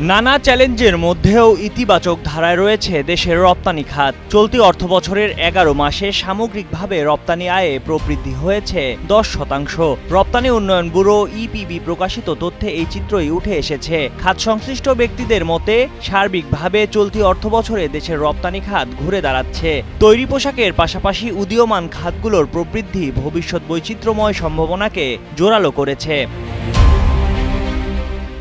নানা চ্যালেঞ্জের মধ্যেও ইতিবাচক ধারায় রয়েছে দেশের রপ্তানি খাত। চলতি অর্থবছরের 11 মাসে সামগ্রিকভাবে রপ্তানি আয়ে প্রবৃদ্ধি হয়েছে 10%। রপ্তানি উন্নয়ন ব্যুরো ইপিবি প্রকাশিত তথ্যে এই চিত্রই উঠে এসেছে। খাত সংশ্লিষ্ট ব্যক্তিদের মতে সার্বিকভাবে চলতি অর্থবছরে দেশের রপ্তানি খাত ঘুরে দাঁড়াচ্ছে। তৈরি পোশাকের পাশাপাশি উদীয়মান খাতগুলোর প্রবৃদ্ধি ভবিষ্যৎ বৈচিত্র্যময় সম্ভাবনাকে জোরালো করেছে।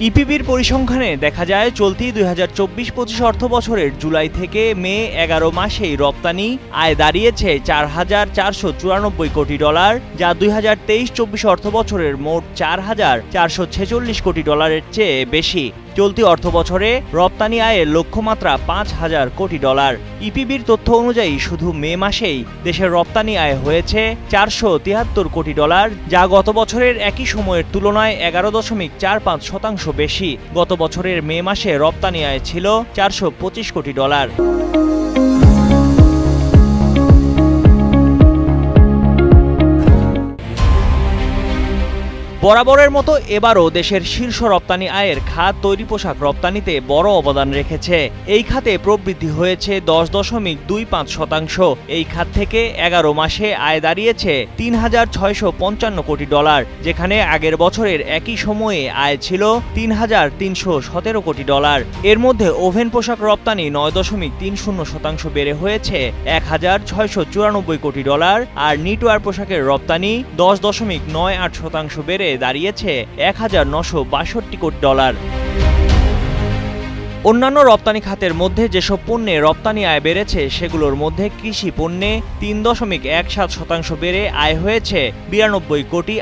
ইপিবির পরিসংখ্যানে দেখা যায় চলতি 2024-25 অর্থবছরের জুলাই থেকে মে 11 মাসেই রপ্তানি আয় দাঁড়িয়েছে $4,494 কোটি, যা 2023-24 অর্থবছরের মোট $4,446 কোটি চেয়ে বেশি। চলতি অর্থবছরে রপ্তানি আয়ের লক্ষ্যমাত্রা $5,000 কোটি। ইপিবির তথ্য অনুযায়ী শুধু মে মাসেই দেশের রপ্তানি আয় হয়েছে $473 কোটি, যা গত বছরের একই সময়ের তুলনায় 11.45% বেশি। গত বছরের মে মাসে রপ্তানি আয় ছিল $425 কোটি। বরাবরের মতো এবারও দেশের শীর্ষ রপ্তানি আয়ের খাত তৈরি পোশাক রপ্তানিতে বড় অবদান রেখেছে। এই খাতে প্রবৃদ্ধি হয়েছে 10.25%। এই খাত থেকে 11 মাসে আয় দাঁড়িয়েছে $3,655 কোটি, যেখানে আগের বছরের একই সময়ে আয় ছিল $3,317 কোটি। এর মধ্যে ওভেন পোশাক রপ্তানি 9.30% বেড়ে হয়েছে $1,694 কোটি, আর নিটওয়ার পোশাকের রপ্তানি 10.98% বেড়ে দাঁড়িয়েছে $1,962 কোটি। অন্যান্য রপ্তানি খাতের মধ্যে যেসব পণ্যে রপ্তানি আয় বেড়েছে সেগুলোর মধ্যে কৃষি পণ্যে 3.17% বেড়ে আয় হয়েছে $92.80 কোটি।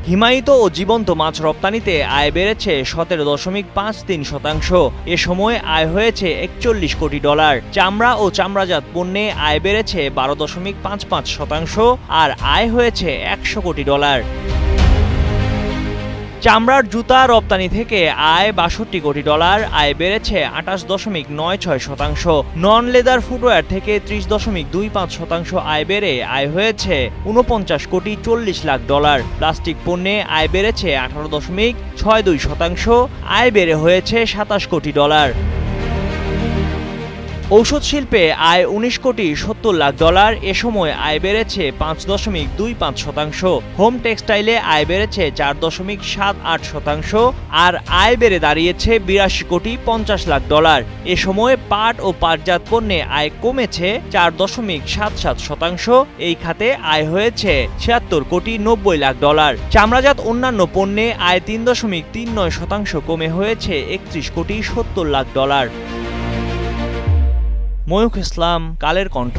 হিমায়িত ও জীবন্ত মাছ রপ্তানিতে আয় বেড়েছে 17.53%। এ সময় আয় হয়েছে $41 কোটি। চামড়া ও চামড়াজাত পণ্যে আয় বেড়েছে 12.55%, আর আয় হয়েছে $100 কোটি। চামড়ার জুতা রপ্তানি থেকে আয় $62 কোটি, আয় বেড়েছে 28.96%। নন লেদার ফুটওয়্যার থেকে 30.25% আয় বেড়ে আয় হয়েছে $49.40 কোটি। প্লাস্টিক পণ্যে আয় বেড়েছে 18.62%, আয় বেড়ে হয়েছে $27 কোটি। ঔষধ শিল্পে আয় $19.70 কোটি। এ সময় আয় বেড়েছে 5.25%। হোম টেক্সটাইলে আয় বেড়েছে 4.78%, আর আয় বেড়ে দাঁড়িয়েছে $82.50 কোটি। এ সময় পাট ও পাটজাত পণ্যে আয় কমেছে 4.77%। এই খাতে আয় হয়েছে $76.90 কোটি। চামড়াজাত অন্যান্য পণ্যে আয় 3.39% কমে হয়েছে $31.70 কোটি। ময়ূখ ইসলাম, কালের কণ্ঠ।